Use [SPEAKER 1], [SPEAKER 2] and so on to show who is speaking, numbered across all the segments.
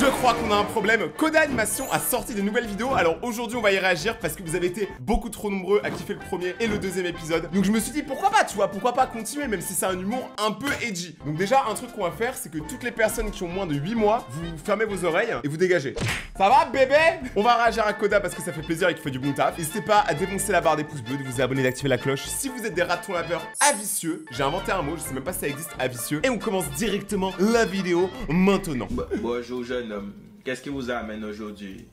[SPEAKER 1] crois qu'on a un problème. Coda Animation a sorti des nouvelles vidéos. Alors aujourd'hui on va y réagir parce que vous avez été beaucoup trop nombreux à kiffer le premier et le deuxième épisode. Donc je me suis dit pourquoi pas, tu vois, pourquoi pas continuer même si c'est un humour un peu edgy. Donc déjà un truc qu'on va faire, c'est que toutes les personnes qui ont moins de 8 mois, vous fermez vos oreilles et vous dégagez. Ça va bébé? On va réagir à Coda parce que ça fait plaisir et qu'il fait du bon taf. N'hésitez pas à défoncer la barre des pouces bleus, de vous abonner, d'activer la cloche. Si vous êtes des ratons laveurs avicieux, j'ai inventé un mot, je sais même pas si ça existe, avicieux. Et on commence directement la vidéo maintenant.
[SPEAKER 2] Bonjour jeune homme, qu'est-ce qui vous amène aujourd'hui?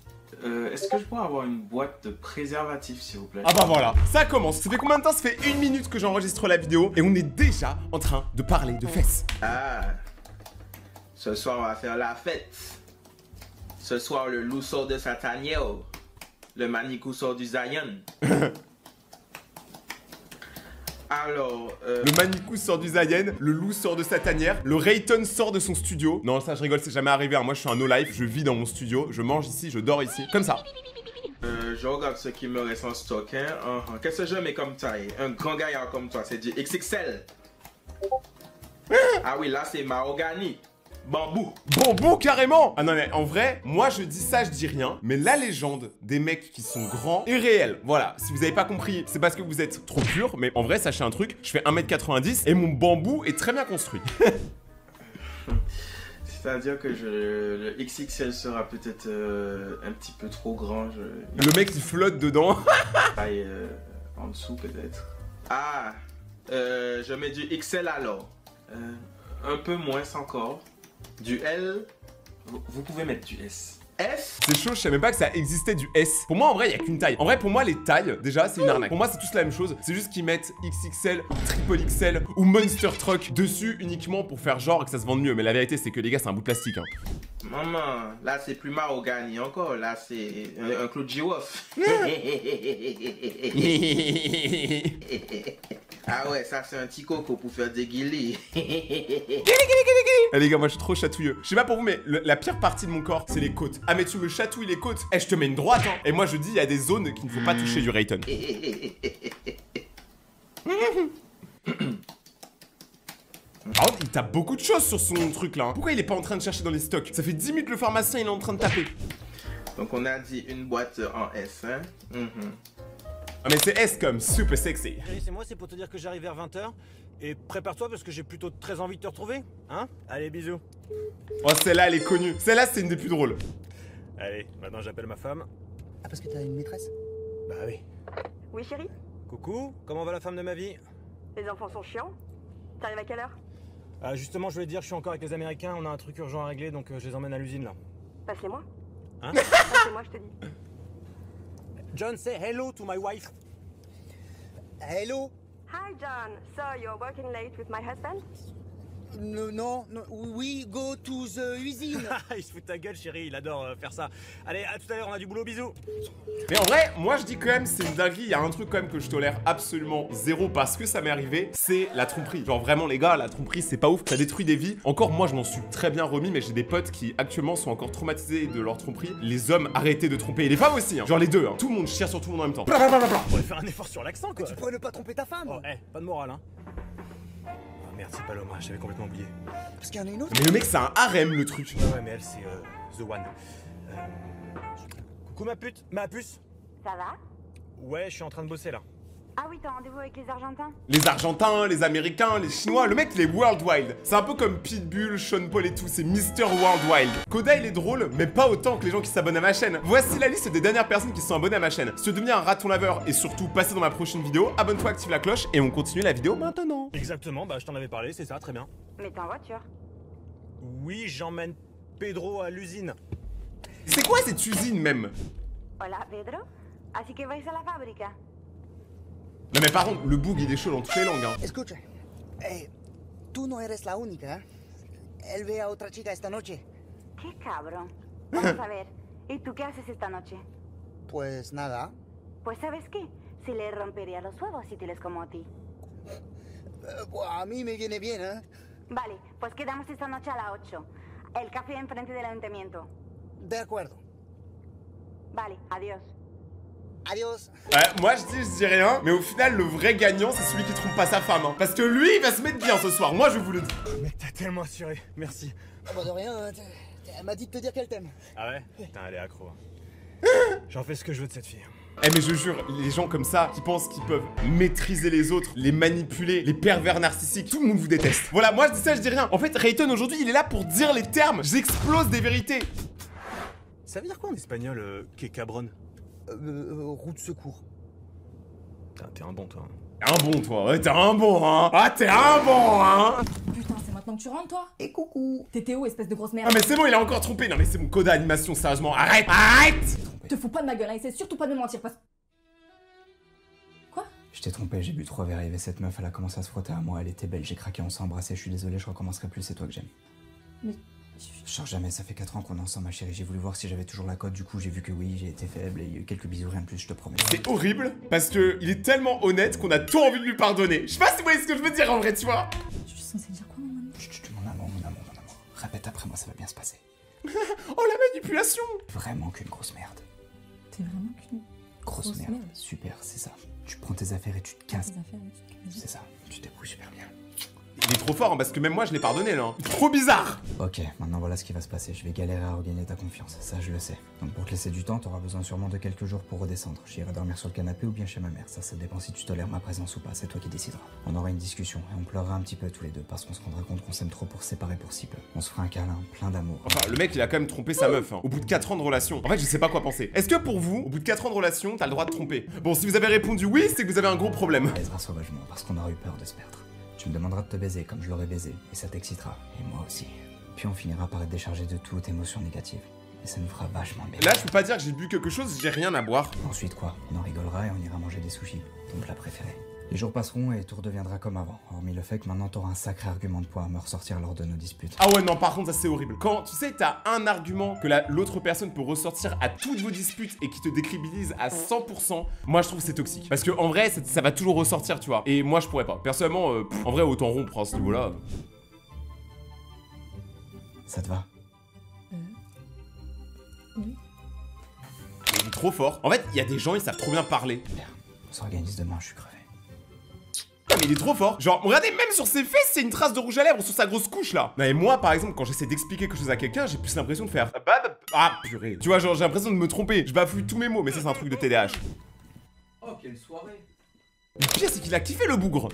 [SPEAKER 2] Est-ce que je pourrais avoir une boîte de préservatifs s'il vous plaît?
[SPEAKER 1] Ah bah voilà, ça commence. Ça fait combien de temps? Ça fait 1 minute que j'enregistre la vidéo et on est déjà en train de parler de fesses.
[SPEAKER 2] Ah, ce soir on va faire la fête. Ce soir le loup sort de sa tanière, le manicou sort du Zion. Alors,
[SPEAKER 1] le manicou sort du Zayen, le loup sort de sa tanière, le Rayton sort de son studio. Non, ça je rigole, c'est jamais arrivé, hein. Moi je suis un no-life, je vis dans mon studio, je mange ici, je dors ici, comme ça.
[SPEAKER 2] je regarde ce qui me reste en stock, hein. Qu'est-ce que je mets comme taille? Un grand gaillard comme toi, c'est du XXL. Ah oui, là c'est mahogany. Bambou.
[SPEAKER 1] Bambou carrément. Ah non mais en vrai, moi je dis ça, je dis rien. Mais la légende des mecs qui sont grands est réelle. Voilà, si vous avez pas compris, c'est parce que vous êtes trop pur. Mais en vrai, sachez un truc, je fais 1m90 et mon bambou est très bien construit.
[SPEAKER 2] C'est-à-dire que le XXL sera peut-être un petit peu trop grand.
[SPEAKER 1] Le mec il flotte dedans.
[SPEAKER 2] Taille en dessous peut-être. Ah, je mets du XL alors. Un peu moins encore. Du L, vous pouvez mettre du S. S?
[SPEAKER 1] C'est chaud, je savais même pas que ça existait du S. Pour moi, en vrai, il y a qu'une taille. En vrai, pour moi, les tailles, déjà, c'est une arnaque. Pour moi, c'est tous la même chose. C'est juste qu'ils mettent XXL, Triple XL ou Monster Truck dessus uniquement pour faire genre que ça se vende mieux. Mais la vérité, c'est que les gars, c'est un bout de plastique. Hein.
[SPEAKER 2] Maman, là, c'est plus mahogany encore. Là, c'est un clou de girofle. Ah ouais, ça, c'est un petit coco pour faire des guillis.
[SPEAKER 1] Eh les gars, moi je suis trop chatouilleux. Je sais pas pour vous, mais la pire partie de mon corps, c'est les côtes. Ah mais tu me chatouilles les côtes. Eh, je te mets une droite, hein. Et moi je dis, il y a des zones qu'il ne faut pas toucher du Rayton. Ah, il tape beaucoup de choses sur son truc là, hein. Pourquoi il est pas en train de chercher dans les stocks? Ça fait 10 minutes le pharmacien il est en train de taper.
[SPEAKER 2] Donc on a dit une boîte en S, hein.
[SPEAKER 1] Ah mais c'est S comme super sexy.
[SPEAKER 3] C'est moi, c'est pour te dire que j'arrive vers 20h. Et prépare-toi parce que j'ai plutôt très envie de te retrouver. Hein? Allez, bisous.
[SPEAKER 1] Oh celle-là elle est connue. Celle-là c'est une des plus drôles.
[SPEAKER 3] Allez, maintenant j'appelle ma femme.
[SPEAKER 4] Ah, parce que t'as une maîtresse?
[SPEAKER 3] Bah oui.
[SPEAKER 5] Oui chérie,
[SPEAKER 3] Coucou, comment va la femme de ma vie?
[SPEAKER 5] les enfants sont chiants. T'arrives à quelle heure?
[SPEAKER 3] Justement, je voulais te dire, je suis encore avec les Américains, on a un truc urgent à régler, donc je les emmène à l'usine là.
[SPEAKER 5] Passe-les-moi.
[SPEAKER 3] Hein?
[SPEAKER 5] Passe-les-moi, je te dis.
[SPEAKER 3] John, say hello to my wife.
[SPEAKER 4] Hello?
[SPEAKER 5] Hi John, so you're working late with my husband?
[SPEAKER 4] Non, we go to the usine.
[SPEAKER 3] Il se fout de ta gueule, chérie, il adore faire ça. Allez, à tout à l'heure, on a du boulot, bisous.
[SPEAKER 1] Mais en vrai, moi je dis quand même, c'est une dinguerie. Il y a un truc quand même que je tolère absolument zéro parce que ça m'est arrivé, c'est la tromperie. Genre vraiment les gars, la tromperie c'est pas ouf, ça détruit des vies. Encore moi je m'en suis très bien remis, mais j'ai des potes qui actuellement sont encore traumatisés de leur tromperie. Les hommes arrêtez de tromper, et les femmes aussi, hein. Genre les deux, hein. Tout le monde chire sur tout le monde en même temps.
[SPEAKER 3] On pourrait faire un effort sur l'accent, quoi.
[SPEAKER 4] Tu pourrais ne pas tromper ta femme.
[SPEAKER 3] Oh, pas de morale, hein. Oh merde, c'est Paloma, j'avais complètement oublié.
[SPEAKER 4] Parce qu'il y en a une autre.
[SPEAKER 1] Mais le mec c'est un harem le truc.
[SPEAKER 3] Ouais, mais elle, c'est The One. Coucou ma pute, ma puce.
[SPEAKER 5] Ça va?
[SPEAKER 3] Ouais, je suis en train de bosser là.
[SPEAKER 5] Ah oui, t'as rendez-vous avec les Argentins?
[SPEAKER 1] Les Argentins, les Américains, les Chinois, le mec il est worldwide. C'est un peu comme Pitbull, Sean Paul et tout, c'est Mr. Worldwide. Coda il est drôle, mais pas autant que les gens qui s'abonnent à ma chaîne. Voici la liste des dernières personnes qui sont abonnées à ma chaîne. Si tu veux devenir un raton laveur et surtout passer dans ma prochaine vidéo, abonne-toi, active la cloche et on continue la vidéo maintenant.
[SPEAKER 3] Exactement, bah je t'en avais parlé, c'est ça, très bien.
[SPEAKER 5] Mais t'es en voiture.
[SPEAKER 3] Oui, j'emmène Pedro à l'usine.
[SPEAKER 1] C'est quoi cette usine même?
[SPEAKER 5] Hola Pedro, así que vais a la fábrica.
[SPEAKER 1] Non mais par contre, le boog il est chaud dans toutes les langues, hein.
[SPEAKER 4] Escucha, tú no eres la única. Él ve a otra chica esta noche.
[SPEAKER 5] Qué cabrón. Vamos a ver, ¿y tú qué haces esta noche?
[SPEAKER 4] Pues nada.
[SPEAKER 5] Pues ¿sabes qué? Si le rompería los huevos si te les como a ti.
[SPEAKER 4] Pues a mí me viene bien, ¿eh?
[SPEAKER 5] Vale, pues quedamos esta noche a las 8. El café enfrente del ayuntamiento.
[SPEAKER 4] De acuerdo.
[SPEAKER 5] Vale, adiós.
[SPEAKER 4] Adios.
[SPEAKER 1] Ouais, moi je dis rien, mais au final le vrai gagnant c'est celui qui trompe pas sa femme, hein. Parce que lui il va se mettre bien ce soir, moi je vous le dis.
[SPEAKER 3] Mec, t'as tellement assuré, merci.
[SPEAKER 4] Ah bah de rien, hein, Elle m'a dit de te dire qu'elle t'aime.
[SPEAKER 3] Ah ouais? Putain, elle est accro. J'en fais ce que je veux de cette fille.
[SPEAKER 1] Eh mais je jure, les gens comme ça, qui pensent qu'ils peuvent maîtriser les autres, les manipuler, les pervers narcissiques, tout le monde vous déteste. Voilà, moi je dis ça, je dis rien. En fait, Rayton aujourd'hui, il est là pour dire les termes. J'explose des vérités.
[SPEAKER 3] Ça veut dire quoi en espagnol, que cabron?
[SPEAKER 4] Roue de secours.
[SPEAKER 3] Putain, t'es un bon, toi.
[SPEAKER 1] Un bon, toi, ouais, t'es un bon, hein. Ah, t'es un bon, hein.
[SPEAKER 6] Putain, c'est maintenant que tu rentres, toi?
[SPEAKER 4] Et coucou.
[SPEAKER 6] T'es Théo, espèce de grosse
[SPEAKER 1] Ah
[SPEAKER 6] merde.
[SPEAKER 1] mais c'est bon, il a encore trompé. Non mais c'est mon code d'animation, sérieusement. Arrête, arrête.
[SPEAKER 6] Te fous pas de ma gueule, hein, essaie surtout pas de me mentir, parce... Quoi?
[SPEAKER 7] Je t'ai trompé, j'ai bu 3 verres, il y avait cette meuf, elle a commencé à se frotter à moi, elle était belle, j'ai craqué, on s'est embrassé, je suis désolé, je recommencerai plus, c'est toi que j'aime.
[SPEAKER 6] Mais...
[SPEAKER 7] Je sors jamais, ça fait 4 ans qu'on est ensemble ma chérie, j'ai voulu voir si j'avais toujours la cote, du coup j'ai vu que oui, j'ai été faible et il y a eu quelques bisous, rien de plus, je te promets.
[SPEAKER 1] C'est horrible parce que il est tellement honnête qu'on a tout envie de lui pardonner. Je sais pas si vous voyez ce que je veux dire en vrai, tu vois.
[SPEAKER 6] Je suis censée dire quoi, maman?
[SPEAKER 7] Chut, mon amour, mon amour, mon amour. Répète après moi, ça va bien se passer.
[SPEAKER 1] Oh la manipulation.
[SPEAKER 7] Vraiment qu'une grosse merde.
[SPEAKER 6] T'es vraiment qu'une...
[SPEAKER 7] Grosse merde. Super, c'est ça. Tu prends tes affaires et tu te casses.
[SPEAKER 6] Tes affaires, tu te casses.
[SPEAKER 7] C'est ça, tu te débrouilles super bien.
[SPEAKER 1] Il est trop fort hein, parce que même moi je l'ai pardonné là. Hein. Trop bizarre.
[SPEAKER 7] Ok, maintenant voilà ce qui va se passer. Je vais galérer à regagner ta confiance, ça je le sais. Donc pour te laisser du temps, t'auras besoin sûrement de quelques jours pour redescendre. J'irai dormir sur le canapé ou bien chez ma mère. Ça dépend si tu tolères ma présence ou pas, c'est toi qui décideras. On aura une discussion et on pleurera un petit peu tous les deux parce qu'on se rendra compte qu'on s'aime trop pour se séparer pour si peu. On se fera un câlin, plein d'amour.
[SPEAKER 1] Enfin, le mec il a quand même trompé sa meuf hein, au bout de 4 ans de relation. En fait, je sais pas quoi penser. Est-ce que pour vous, au bout de 4 ans de relation, t'as le droit de tromper? Bon, si vous avez répondu oui, c'est que vous avez un gros problème.
[SPEAKER 7] Baisera sauvagement parce qu'on aura eu peur de se perdre. Tu me demanderas de te baiser comme je l'aurais baisé et ça t'excitera. Et moi aussi. Puis on finira par être déchargé de toute émotion négative. Et ça nous fera vachement bien.
[SPEAKER 1] Là, je peux pas dire que j'ai bu quelque chose, j'ai rien à boire.
[SPEAKER 7] Ensuite quoi? On en rigolera et on ira manger des sushis, ton plat préféré. Les jours passeront et tout redeviendra comme avant, hormis le fait que maintenant t'auras un sacré argument de poids à me ressortir lors de nos disputes.
[SPEAKER 1] Ah ouais, non, par contre, ça c'est horrible. Quand tu sais, t'as un argument que l'autre personne peut ressortir à toutes vos disputes et qui te décrédibilise à 100%, moi je trouve que c'est toxique. Parce que en vrai, ça va toujours ressortir, tu vois. Et moi je pourrais pas. Personnellement, en vrai, autant rompre à ce niveau-là.
[SPEAKER 7] Ça te va?
[SPEAKER 6] Oui.
[SPEAKER 1] Il est trop fort. En fait, il y a des gens, ils savent trop bien parler.
[SPEAKER 7] Super. On s'organise demain, je suis crevé.
[SPEAKER 1] Ah, mais il est trop fort. Genre, regardez, même sur ses fesses, c'est une trace de rouge à lèvres sur sa grosse couche là. Non, et moi, par exemple, quand j'essaie d'expliquer quelque chose à quelqu'un, j'ai plus l'impression de faire. Ah, purée. Tu vois, genre, j'ai l'impression de me tromper. Je bafouille tous mes mots, mais ça, c'est un truc de TDAH.
[SPEAKER 2] Oh, quelle soirée.
[SPEAKER 1] Le pire, c'est qu'il a kiffé le bougre.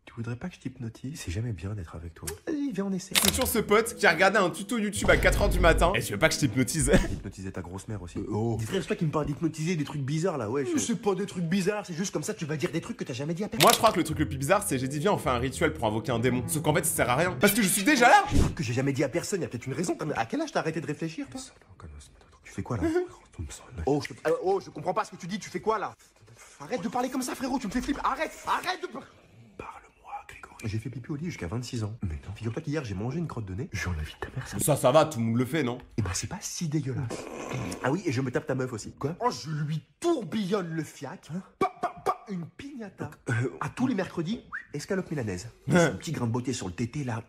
[SPEAKER 8] Tu voudrais pas que je t'hypnotise? C'est jamais bien d'être avec toi. Vas-y, viens, on essaie.
[SPEAKER 1] C'est toujours ce pote qui a regardé un tuto YouTube à 4h du matin. Et tu veux pas que je t'hypnotise?
[SPEAKER 8] Hypnotiser ta grosse mère aussi. Oh. Dis frère, c'est toi qui me parle d'hypnotiser des trucs bizarres là, ouais. C'est pas des trucs bizarres, c'est juste comme ça tu vas dire des trucs que t'as jamais dit à personne.
[SPEAKER 1] Moi, je crois que le truc le plus bizarre, c'est j'ai dit viens, on fait un rituel pour invoquer un démon. Sauf qu'en fait, ça sert à rien. Parce que je suis déjà là.
[SPEAKER 8] Des trucs que j'ai jamais dit à personne, y a peut-être une raison. À quel âge t'as arrêté de réfléchir toi? Tu fais quoi là? Oh, je comprends pas ce que tu dis, tu fais quoi là? Arrête de parler comme ça frérot, tu me fais flipper. Arrête de parler. J'ai fait pipi au lit jusqu'à 26 ans. Mais non, figure-toi qu'hier j'ai mangé une crotte de nez. J'ai envie de ta mère,
[SPEAKER 1] Ça va, tout le monde le fait, non?
[SPEAKER 8] Et bah c'est pas si dégueulasse. Ah oui, et je me tape ta meuf aussi. Quoi? Oh, je lui tourbillonne le fiac. Une piñata. À tous les mercredis, escalope milanaise. Un petit grain de beauté sur le tété là.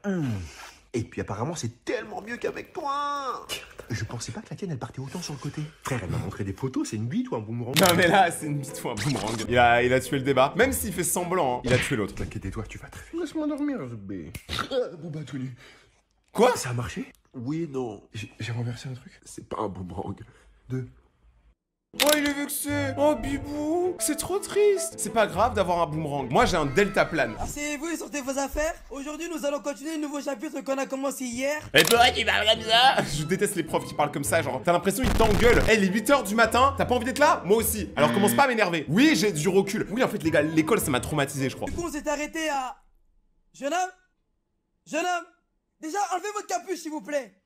[SPEAKER 8] Et puis apparemment c'est tellement mieux qu'avec toi. Je pensais pas que la tienne elle partait autant sur le côté. Frère, elle m'a montré des photos, c'est une bite ou un boomerang?
[SPEAKER 1] Non mais là, c'est une bite ou un boomerang. Il a tué le débat. Même s'il fait semblant, hein, il a tué l'autre.
[SPEAKER 8] T'inquiète-toi, tu vas très vite. Laisse-moi dormir, Zobé. Bon bah tout nu.
[SPEAKER 1] Quoi?
[SPEAKER 8] Ça a marché? Oui, non. J'ai renversé un truc. C'est pas un boomerang.
[SPEAKER 1] Oh, il est vexé. Oh, Bibou. C'est trop triste. C'est pas grave d'avoir un boomerang. Moi, j'ai un deltaplane.
[SPEAKER 9] Asseyez-vous et sortez vos affaires. Aujourd'hui, nous allons continuer le nouveau chapitre qu'on a commencé hier.
[SPEAKER 1] Et toi, tu parles comme ça? Je déteste les profs qui parlent comme ça. Genre, t'as l'impression qu'ils t'engueulent. Eh, il est 8h du matin. T'as pas envie d'être là? Moi aussi. Alors, commence pas à m'énerver. Oui, j'ai du recul. Oui, en fait, les gars, l'école, ça m'a traumatisé, je crois.
[SPEAKER 9] Du coup, on s'est arrêté à... Jeune homme, déjà, enlevez votre capuche, s'il vous plaît.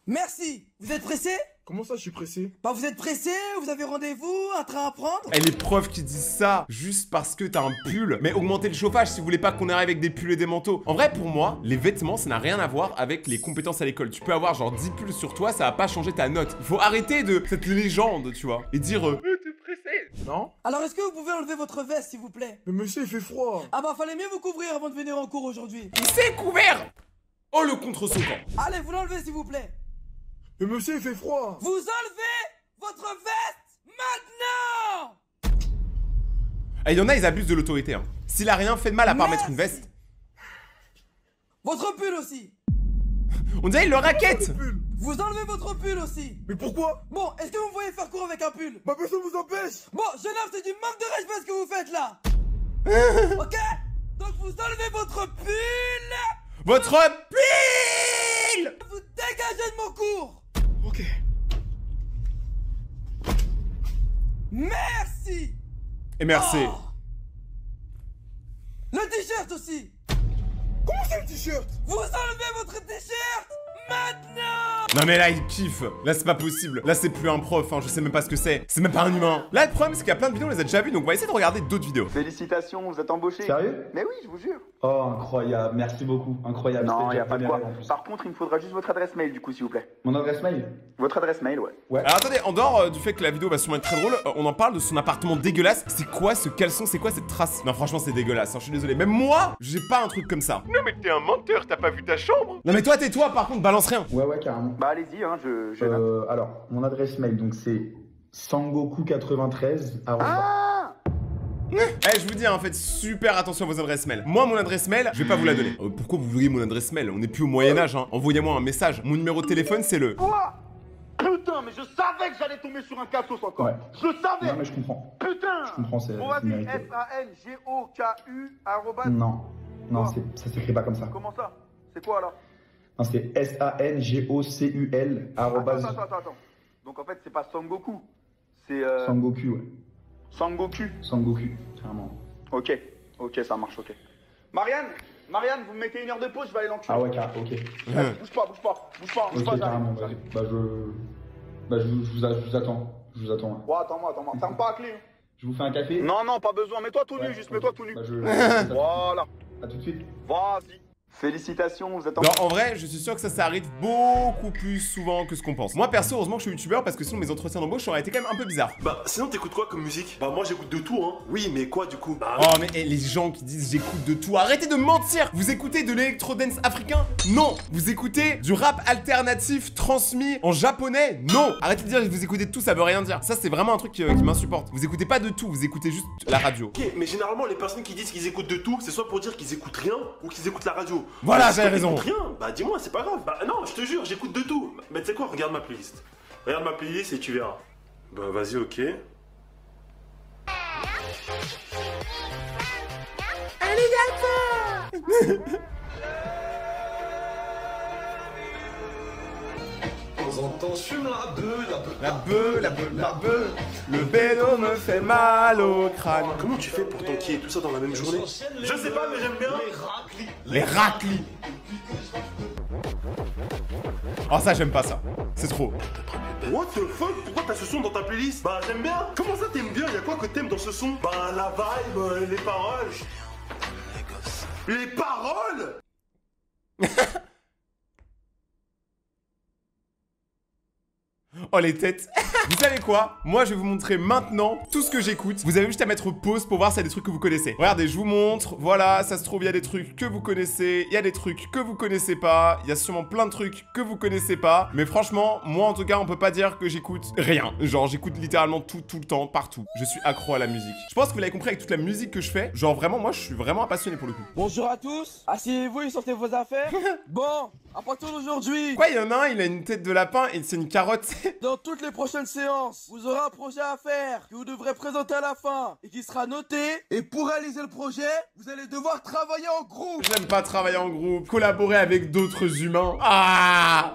[SPEAKER 9] Merci. Vous êtes pressé?
[SPEAKER 8] Comment ça, je suis pressé?
[SPEAKER 9] Bah, vous êtes pressé, vous avez rendez-vous, un train à prendre.
[SPEAKER 1] Et les profs qui disent ça juste parce que t'as un pull. Mais augmentez le chauffage si vous voulez pas qu'on arrive avec des pulls et des manteaux. En vrai, pour moi, les vêtements, ça n'a rien à voir avec les compétences à l'école. Tu peux avoir genre 10 pulls sur toi, ça va pas changer ta note. Il faut arrêter de cette légende, tu vois. Et dire t'es pressé.
[SPEAKER 8] Non?
[SPEAKER 9] Alors, est-ce que vous pouvez enlever votre veste, s'il vous plaît?
[SPEAKER 8] Mais monsieur, il fait froid.
[SPEAKER 9] Ah bah, fallait mieux vous couvrir avant de venir en cours aujourd'hui.
[SPEAKER 1] Il s'est couvert. Oh, le contre-sautant.
[SPEAKER 9] Allez, vous l'enlevez, s'il vous plaît.
[SPEAKER 8] Mais monsieur, il fait froid.
[SPEAKER 9] Vous enlevez votre veste maintenant.
[SPEAKER 1] Et il y en a, ils abusent de l'autorité. Hein. S'il a rien fait de mal à part mettre une veste.
[SPEAKER 9] Votre pull aussi.
[SPEAKER 1] On dirait il le raquette.
[SPEAKER 9] Vous enlevez votre pull aussi.
[SPEAKER 10] Mais pourquoi?
[SPEAKER 9] Bon, est-ce que vous voyez faire court avec un pull?
[SPEAKER 10] Bah personne vous empêche.
[SPEAKER 9] Bon, jeune homme, c'est du manque de respect ce que vous faites là. Ok? Donc vous enlevez votre pull.
[SPEAKER 1] Votre pull.
[SPEAKER 9] Vous dégagez de mon cours.
[SPEAKER 10] Ok.
[SPEAKER 9] Merci.
[SPEAKER 1] Et merci.
[SPEAKER 9] Oh. Le t-shirt aussi.
[SPEAKER 10] Comment c'est le t-shirt?
[SPEAKER 9] Vous enlevez votre t-shirt maintenant.
[SPEAKER 1] Non mais là il kiffe. Là c'est pas possible. Là c'est plus un prof, hein. Je sais même pas ce que c'est. C'est même pas un humain. Là le problème c'est qu'il y a plein de vidéos, on les a déjà vues, donc on va essayer de regarder d'autres vidéos.
[SPEAKER 11] Félicitations, vous êtes embauché.
[SPEAKER 12] Sérieux?
[SPEAKER 11] Mais oui, je vous jure.
[SPEAKER 12] Oh, incroyable, merci beaucoup, incroyable.
[SPEAKER 11] Non,
[SPEAKER 12] C'était
[SPEAKER 11] y a
[SPEAKER 12] déjà
[SPEAKER 11] pas de
[SPEAKER 12] le
[SPEAKER 11] quoi.
[SPEAKER 12] premier rêve, en plus.
[SPEAKER 11] Par contre, il me faudra juste votre adresse mail du coup, s'il vous plaît.
[SPEAKER 12] Mon adresse mail?
[SPEAKER 11] Votre adresse mail, ouais.
[SPEAKER 1] Alors attendez, en dehors du fait que la vidéo va sûrement être très drôle, on en parle de son appartement dégueulasse. C'est quoi ce caleçon? C'est quoi cette trace? Non franchement c'est dégueulasse, hein. Je suis désolé. Même moi, j'ai pas un truc comme ça.
[SPEAKER 10] Non mais t'es un menteur, t'as pas vu ta chambre?
[SPEAKER 1] Non mais toi tais-toi par contre, balance rien.
[SPEAKER 12] Ouais, carrément.
[SPEAKER 11] Bah allez-y, hein, je note.
[SPEAKER 12] Alors, mon adresse mail, donc c'est sangoku93.
[SPEAKER 1] Eh, je vous dis, hein, faites super attention à vos adresses mail. Moi, mon adresse mail, je vais pas vous la donner. Pourquoi vous voulez mon adresse mail? On est plus au Moyen-Âge, hein. Envoyez-moi un message. Mon numéro de téléphone, c'est le.
[SPEAKER 11] Quoi? Putain, mais je savais que j'allais tomber sur un cassos encore.
[SPEAKER 12] Ouais.
[SPEAKER 11] Je savais.
[SPEAKER 12] Non, mais je comprends.
[SPEAKER 11] Putain.
[SPEAKER 12] Je comprends, c'est
[SPEAKER 11] Bon, vas-y,
[SPEAKER 12] mérité.
[SPEAKER 11] SANGOKU arrobase.
[SPEAKER 12] Non,
[SPEAKER 11] Quoi?
[SPEAKER 12] ça s'écrit pas comme ça.
[SPEAKER 11] Comment ça? C'est quoi alors?
[SPEAKER 12] Non, c'est SANGOCUL arrobase.
[SPEAKER 11] Attends. Donc en fait, c'est pas Sangoku. C'est
[SPEAKER 12] Sangoku, ouais.
[SPEAKER 11] Sangoku.
[SPEAKER 12] Sangoku, carrément.
[SPEAKER 11] Ok, ça marche, ok. Marianne, vous me mettez 1 heure de pause, je vais aller l'enculer.
[SPEAKER 12] Ah ouais, carrément, ok.
[SPEAKER 11] Vas-y, bouge pas.
[SPEAKER 12] Ok, carrément, vas-y. Je vous attends. Je vous attends.
[SPEAKER 11] Ouais, attends-moi. Ferme pas la clé. Hein.
[SPEAKER 12] Je vous fais un café?
[SPEAKER 11] Non, pas besoin. Mets-toi tout nu, juste mets-toi tout nu.
[SPEAKER 12] Bah,
[SPEAKER 11] Voilà.
[SPEAKER 12] À tout de suite.
[SPEAKER 11] Vas-y. Félicitations, vous êtes en...
[SPEAKER 1] Non, en vrai, je suis sûr que ça arrive beaucoup plus souvent que ce qu'on pense. Moi, perso, heureusement que je suis youtubeur parce que sinon mes entretiens d'embauche auraient été quand même un peu bizarres.
[SPEAKER 8] Bah, sinon t'écoutes quoi comme musique? Bah, moi j'écoute de tout, hein. Oui, mais quoi du coup? Bah,
[SPEAKER 1] Oh, mais les gens qui disent j'écoute de tout, arrêtez de mentir! Vous écoutez de l'électro-dance africain? Non! Vous écoutez du rap alternatif transmis en japonais? Non! Arrêtez de dire que vous écoutez de tout, ça veut rien dire. Ça, c'est vraiment un truc qui m'insupporte. Vous écoutez pas de tout, vous écoutez juste la radio.
[SPEAKER 8] ok, mais généralement les personnes qui disent qu'ils écoutent de tout, c'est soit pour dire qu'ils écoutent rien ou qu'ils écoutent la radio.
[SPEAKER 1] Voilà,
[SPEAKER 8] Bah, si
[SPEAKER 1] j'avais
[SPEAKER 8] toi,
[SPEAKER 1] raison.
[SPEAKER 8] t'écoutes rien, bah dis-moi, c'est pas grave. Bah non, je te jure, j'écoute de tout. Mais tu sais quoi, regarde ma playlist. Regarde ma playlist et tu verras. Bah vas-y, ok.
[SPEAKER 1] La bœuf, le bédo me fait mal au crâne.
[SPEAKER 8] Comment tu fais pour t'enquiller tout ça dans la même journée? Je sais pas, mais j'aime bien.
[SPEAKER 1] Les raclis. Oh, ça, j'aime pas ça. C'est trop.
[SPEAKER 8] What the fuck? Pourquoi t'as ce son dans ta playlist? Bah j'aime bien. Comment ça t'aimes bien? Y'a quoi que t'aimes dans ce son? Bah la vibe, les paroles. Les paroles?
[SPEAKER 1] Oh les têtes. Vous savez quoi? Moi je vais vous montrer maintenant tout ce que j'écoute. Vous avez juste à mettre pause pour voir s'il y a des trucs que vous connaissez. Regardez, je vous montre. Voilà, ça se trouve il y a des trucs que vous connaissez, il y a des trucs que vous connaissez pas, il y a sûrement plein de trucs que vous connaissez pas. Mais franchement, moi en tout cas, on peut pas dire que j'écoute rien. Genre j'écoute littéralement tout le temps, partout. Je suis accro à la musique. Je pense que vous l'avez compris avec toute la musique que je fais. Genre vraiment, moi je suis vraiment un passionné pour le coup.
[SPEAKER 9] Bonjour à tous. Asseyez-vous et sortez vos affaires. Bon, à partir d'aujourd'hui,
[SPEAKER 1] Quoi, il y en a un, il a une tête de lapin et c'est une carotte.
[SPEAKER 9] dans toutes les prochaines séances, vous aurez un projet à faire que vous devrez présenter à la fin et qui sera noté. Et pour réaliser le projet, vous allez devoir travailler en groupe.
[SPEAKER 1] J'aime pas travailler en groupe, collaborer avec d'autres humains. Ah!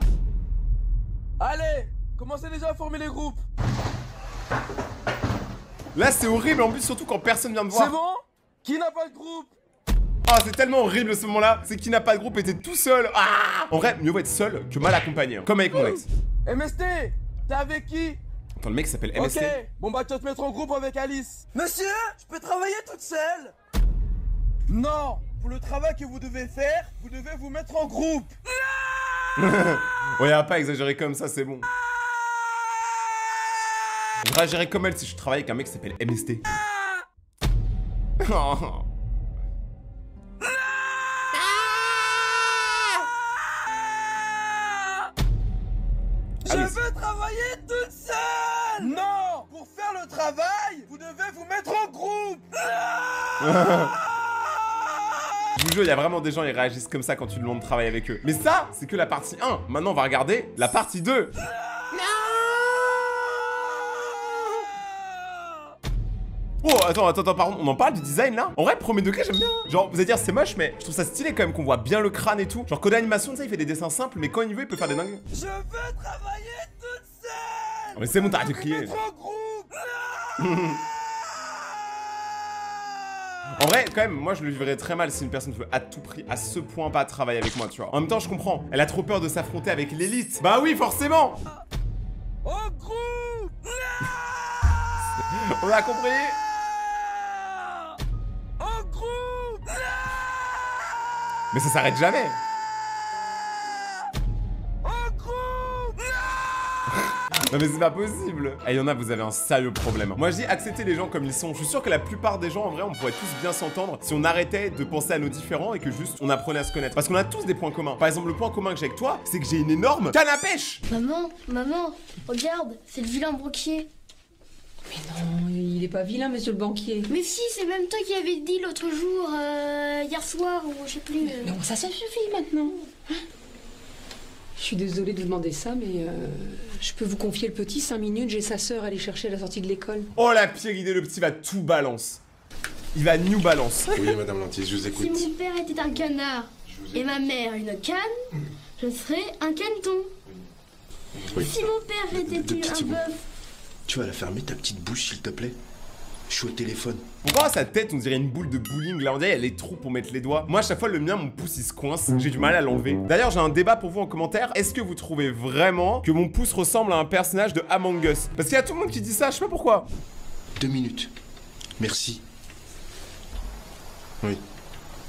[SPEAKER 9] Allez, commencez déjà à former les groupes.
[SPEAKER 1] Là c'est horrible en plus, surtout quand personne vient me voir.
[SPEAKER 9] C'est bon? Qui n'a pas de groupe?
[SPEAKER 1] Ah, c'est tellement horrible ce moment-là. C'est qui n'a pas de groupe était tout seul. Ah! En vrai, mieux vaut être seul que mal accompagné. Hein. Comme avec mon ex.
[SPEAKER 9] MST, t'es avec qui?
[SPEAKER 1] Attends, le mec s'appelle MST.
[SPEAKER 9] Ok, bon bah tu vas te mettre en groupe avec Alice. Monsieur, je peux travailler toute seule? Non, pour le travail que vous devez faire, vous devez vous mettre en groupe.
[SPEAKER 1] Ouais, pas exagérer comme ça, c'est bon. Je réagirais comme elle si je travaillais avec un mec qui s'appelle MST. Oh.
[SPEAKER 9] Je veux travailler toute seule. Non, pour faire le travail, vous devez vous mettre en groupe.
[SPEAKER 1] Je vous jure, il y a vraiment des gens, ils réagissent comme ça quand tu demandes de travailler avec eux. Mais ça, c'est que la partie 1. Maintenant, on va regarder la partie 2. Oh, attends, pardon, on en parle du design là? En vrai, premier degré, j'aime bien. Genre, vous allez dire c'est moche, mais je trouve ça stylé quand même qu'on voit bien le crâne et tout. Genre, Code Animation, ça, il fait des dessins simples, mais quand il veut, il peut faire des dingues.
[SPEAKER 9] Je veux travailler toute seule.
[SPEAKER 1] Oh, mais c'est bon, t'arrêtes de crier. En vrai, quand même, moi je le vivrais très mal si une personne veut à tout prix, à ce point pas travailler avec moi, tu vois. En même temps, je comprends. Elle a trop peur de s'affronter avec l'élite. Bah oui, forcément. On a compris. Mais ça s'arrête jamais. Non mais c'est pas possible. Il y en a, vous avez un sérieux problème. Moi je dis accepter les gens comme ils sont. Je suis sûr que la plupart des gens en vrai on pourrait tous bien s'entendre si on arrêtait de penser à nos différents et que juste on apprenait à se connaître. Parce qu'on a tous des points communs. Par exemple le point commun que j'ai avec toi, c'est que j'ai une énorme canne à pêche.
[SPEAKER 13] Maman, regarde, c'est le vilain banquier.
[SPEAKER 14] Mais non, il est pas vilain, monsieur le banquier.
[SPEAKER 13] Mais si, c'est même toi qui avais dit l'autre jour, hier soir, ou je sais plus.
[SPEAKER 14] Non, ça suffit maintenant. Je suis désolée de vous demander ça, mais je peux vous confier le petit 5 minutes, j'ai sa sœur à aller chercher à la sortie de l'école.
[SPEAKER 1] Oh la pire idée, le petit va tout balance. Il va new balance.
[SPEAKER 15] Oui, madame Lantis, je vous écoute.
[SPEAKER 13] Si mon père était un canard et ma mère une canne, je serais un caneton.
[SPEAKER 15] Oui.
[SPEAKER 13] Si mon père était un bœuf.
[SPEAKER 15] Tu vas la fermer ta petite bouche, s'il te plaît. Je suis au téléphone.
[SPEAKER 1] Pourquoi sa tête on dirait une boule de bowling? Là on dirait il y a les trous pour mettre les doigts. Moi à chaque fois le mien, mon pouce il se coince. J'ai du mal à l'enlever. D'ailleurs j'ai un débat pour vous en commentaire. Est-ce que vous trouvez vraiment que mon pouce ressemble à un personnage de Among Us? Parce qu'il y a tout le monde qui dit ça, je sais pas pourquoi.
[SPEAKER 15] 2 minutes. Merci. Oui.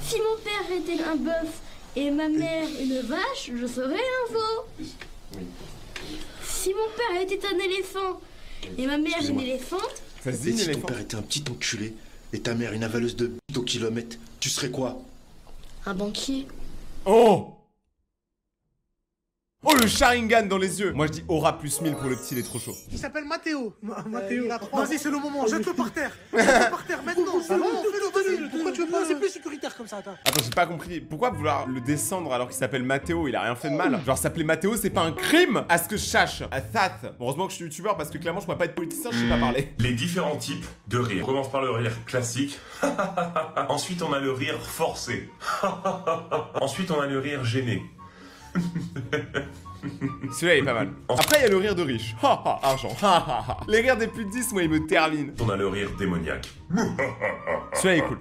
[SPEAKER 13] Si mon père était un bœuf et ma mère une vache, je serais un veau.
[SPEAKER 15] Oui.
[SPEAKER 13] Si mon père était un éléphant et ma mère une éléphante.
[SPEAKER 1] Ça se dit,
[SPEAKER 15] si ton père était un petit enculé et ta mère une avaleuse de bite au kilomètre, tu serais quoi?
[SPEAKER 13] Un banquier.
[SPEAKER 1] Oh! Oh le Sharingan dans les yeux. Moi je dis aura plus 1000 pour le petit, il est trop chaud.
[SPEAKER 16] Il s'appelle Mathéo. Mathéo. Vas-y, c'est le moment, jette-le par terre. Jette-le par terre maintenant. C'est le moment, fais-le, vas-y. Pourquoi tu veux pas? C'est plus sécuritaire comme ça, attends.
[SPEAKER 1] Attends, j'ai pas compris. Pourquoi vouloir le descendre alors qu'il s'appelle Mathéo? Il a rien fait de mal. Genre s'appeler Mathéo, c'est pas un crime à ce que je sache. À ça. Heureusement que je suis youtubeur parce que clairement je pourrais pas être politicien, je sais pas parler.
[SPEAKER 17] Les différents types de rire. On commence par le rire classique. Ensuite on a le rire forcé. Ensuite on a le rire gêné.
[SPEAKER 1] Celui-là il est pas mal. Après il y a le rire de riche. Ha ha, argent. Ha ha ha. Les rires des plus de 10, moi ils me terminent.
[SPEAKER 17] On a le rire démoniaque.
[SPEAKER 1] Celui-là il est cool.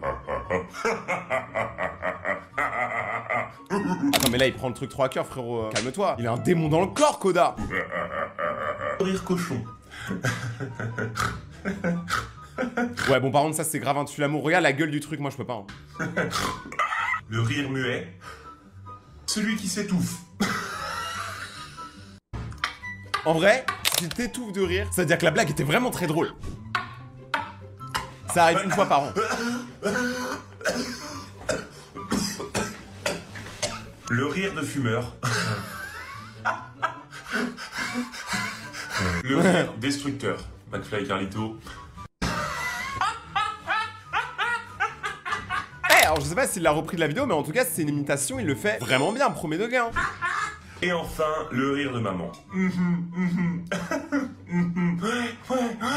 [SPEAKER 1] Attends mais là il prend le truc 3 à cœur frérot. Calme-toi. Il a un démon dans le corps, Koda.
[SPEAKER 17] Le rire cochon.
[SPEAKER 1] Ouais bon par contre ça c'est grave un tue l'amour. Regarde la gueule du truc, moi je peux pas. Hein.
[SPEAKER 17] Le rire muet. Celui qui s'étouffe.
[SPEAKER 1] En vrai, si tu t'étouffes de rire, ça veut dire que la blague était vraiment très drôle. Ça arrive une fois par an.
[SPEAKER 17] Le rire de fumeur. Le rire destructeur. McFly et Carlito.
[SPEAKER 1] Alors je sais pas s'il l'a repris de la vidéo, mais en tout cas c'est une imitation, il le fait vraiment bien, premier degré. Hein.
[SPEAKER 17] Et enfin, le rire de maman.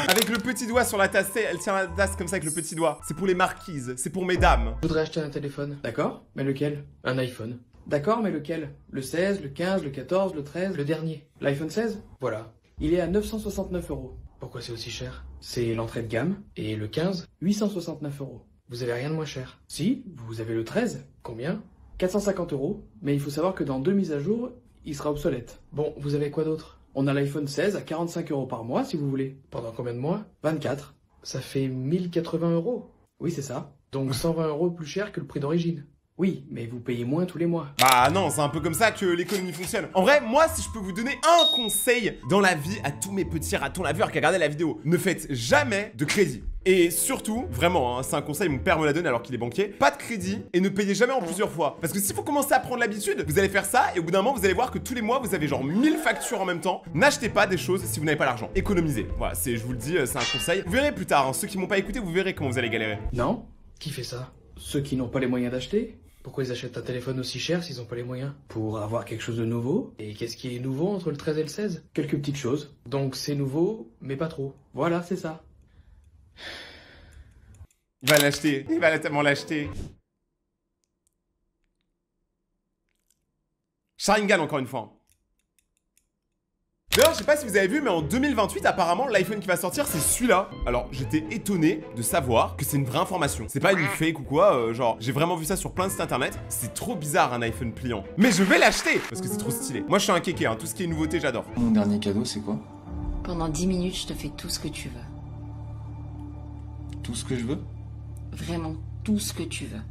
[SPEAKER 1] Avec le petit doigt sur la tasse, elle tient la tasse comme ça avec le petit doigt. C'est pour les marquises, c'est pour mesdames.
[SPEAKER 18] Je voudrais acheter un téléphone. D'accord, mais lequel? Un iPhone. D'accord, mais lequel? Le 16, le 15, le 14, le 13, le dernier. L'iPhone 16? Voilà. Il est à 969 €. Pourquoi c'est aussi cher? C'est l'entrée de gamme. Et le 15, 869 €. Vous avez rien de moins cher. Si, vous avez le 13. Combien? 450 €. Mais il faut savoir que dans 2 mises à jour, il sera obsolète. Bon, vous avez quoi d'autre? On a l'iPhone 16 à 45 € par mois si vous voulez. Pendant combien de mois? 24. Ça fait 1080 €. Oui, c'est ça. Donc 120 € plus cher que le prix d'origine. Oui, mais vous payez moins tous les mois.
[SPEAKER 1] Bah non, c'est un peu comme ça que l'économie fonctionne. En vrai, moi, si je peux vous donner un conseil dans la vie à tous mes petits ratons laveurs qui regardaient la vidéo, ne faites jamais de crédit. Et surtout, vraiment, hein, c'est un conseil, mon père me l'a donné alors qu'il est banquier, pas de crédit et ne payez jamais en plusieurs fois. Parce que si vous commencez à prendre l'habitude, vous allez faire ça et au bout d'un moment, vous allez voir que tous les mois, vous avez genre 1000 factures en même temps. N'achetez pas des choses si vous n'avez pas l'argent. Économisez. Voilà, je vous le dis, c'est un conseil. Vous verrez plus tard, hein, ceux qui m'ont pas écouté, vous verrez comment vous allez galérer.
[SPEAKER 18] Non? Qui fait ça? Ceux qui n'ont pas les moyens d'acheter? Pourquoi ils achètent un téléphone aussi cher s'ils ont pas les moyens? Pour avoir quelque chose de nouveau. Et qu'est-ce qui est nouveau entre le 13 et le 16? Quelques petites choses. Donc c'est nouveau, mais pas trop. Voilà, c'est ça.
[SPEAKER 1] Il va l'acheter. Il va tellement l'acheter. Sharingan encore une fois. D'ailleurs, je sais pas si vous avez vu, mais en 2028, apparemment, l'iPhone qui va sortir, c'est celui-là. Alors, j'étais étonné de savoir que c'est une vraie information. C'est pas une fake ou quoi, genre, j'ai vraiment vu ça sur plein de sites internet. C'est trop bizarre, un iPhone pliant. Mais je vais l'acheter, parce que c'est trop stylé. Moi, je suis un kéké, hein, tout ce qui est nouveauté, j'adore.
[SPEAKER 19] Mon dernier cadeau, c'est quoi?
[SPEAKER 20] Pendant 10 minutes, je te fais tout ce que tu veux.
[SPEAKER 19] Tout ce que je veux?
[SPEAKER 20] Vraiment, tout ce que tu veux.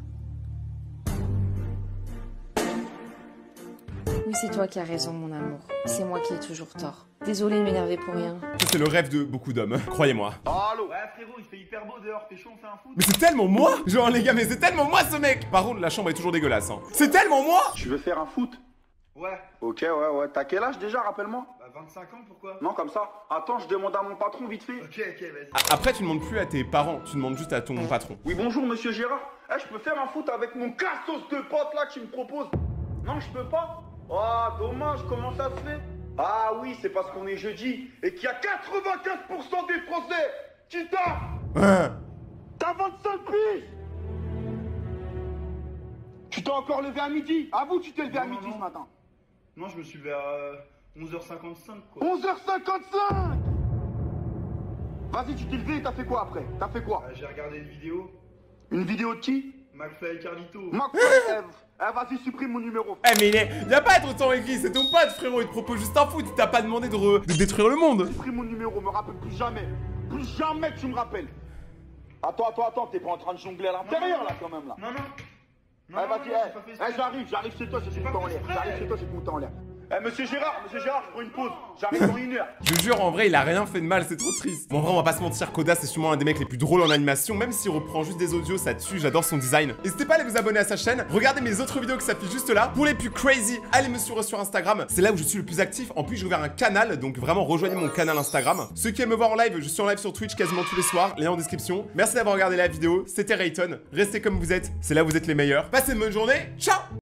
[SPEAKER 20] Oui, c'est toi qui as raison, mon amour. C'est moi qui ai toujours tort. Désolée de m'énerver pour rien.
[SPEAKER 1] Ça, c'est le rêve de beaucoup d'hommes, croyez-moi.
[SPEAKER 11] Allô? Ouais, frérot, il fait hyper beau dehors, t'es chaud, on fait un foot?
[SPEAKER 1] Mais c'est tellement moi! Genre, les gars, mais c'est tellement moi, ce mec! Par contre, la chambre est toujours dégueulasse, hein. C'est tellement moi!
[SPEAKER 11] Tu veux faire un foot?
[SPEAKER 9] Ouais.
[SPEAKER 11] Ok, ouais. T'as quel âge déjà, rappelle-moi?
[SPEAKER 9] Bah 25 ans, pourquoi?
[SPEAKER 11] Non, comme ça. Attends, je demande à mon patron vite fait.
[SPEAKER 9] Ok, vas-y.
[SPEAKER 1] Après, tu demandes plus à tes parents, tu demandes juste à ton patron.
[SPEAKER 11] Oui, bonjour, monsieur Gérard. Eh, je peux faire un foot avec mon cassos de pote là que tu me proposes? Non, je peux pas? Oh, dommage, comment ça se fait? Ah oui, c'est parce qu'on est jeudi et qu'il y a 95% des Français qui tapent. T'as 25 piges. Tu t'es encore levé à midi? Avoue, tu t'es levé à midi ce matin.
[SPEAKER 9] Non, je me suis levé à 11h55 quoi.
[SPEAKER 11] 11h55. Vas-y, tu t'es levé et t'as fait quoi après? T'as fait quoi?
[SPEAKER 9] J'ai regardé une vidéo.
[SPEAKER 11] Une vidéo de qui?
[SPEAKER 9] McFly et Carlito.
[SPEAKER 11] McFly, vas-y, supprime mon numéro.
[SPEAKER 1] Eh mais il y a pas à être autant écrit, c'est ton pote frérot, il te propose juste un foot, il t'a pas demandé de détruire le monde.
[SPEAKER 11] Supprime mon numéro, me rappelle plus jamais que tu me rappelles. Attends, t'es pas en train de jongler à l'intérieur là quand même là.
[SPEAKER 9] Non.
[SPEAKER 11] Vas-y, j'arrive chez toi, j'ai tout le temps en l'air. J'arrive chez toi, j'ai tout le temps en l'air. Monsieur Gérard, je prends une pause. J'arrive dans 1 heure.
[SPEAKER 1] Je jure, en vrai, il a rien fait de mal, c'est trop triste. Bon, en vrai, on va pas se mentir, Koda, c'est sûrement un des mecs les plus drôles en animation. Même s'il reprend juste des audios, ça tue, j'adore son design. N'hésitez pas à aller vous abonner à sa chaîne. Regardez mes autres vidéos qui s'affichent juste là. Pour les plus crazy, allez me suivre sur Instagram. C'est là où je suis le plus actif. En plus, j'ai ouvert un canal, donc vraiment rejoignez mon canal Instagram. Ceux qui aiment me voir en live, je suis en live sur Twitch quasiment tous les soirs. Lien en description. Merci d'avoir regardé la vidéo. C'était Rayton. Restez comme vous êtes. C'est là où vous êtes les meilleurs. Passez une bonne journée. Ciao!